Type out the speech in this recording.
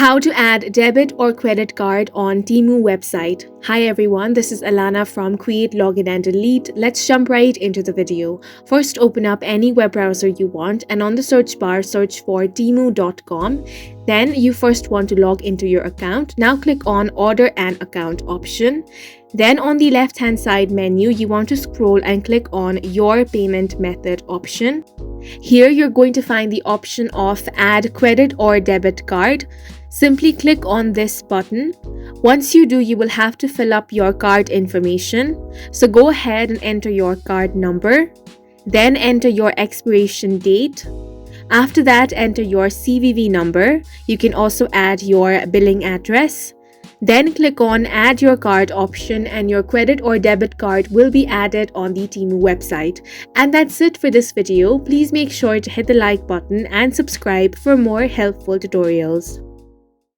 How to add debit or credit card on Temu website. Hi everyone, this is Alana from Create, Login and Delete. Let's jump right into the video. First, open up any web browser you want and on the search bar, search for temu.com. Then you first want to log into your account. Now click on Order an Account option. Then on the left hand side menu, you want to scroll and click on Your Payment Method option. Here you're going to find the option of Add Credit or Debit Card. Simply click on this button. Once you do, you will have to fill up your card information. So go ahead and enter your card number. Then enter your expiration date. After that, enter your CVV number. You can also add your billing address. Then click on Add Your Card option and your credit or debit card will be added on the Temu website. And that's it for this video. Please make sure to hit the like button and subscribe for more helpful tutorials.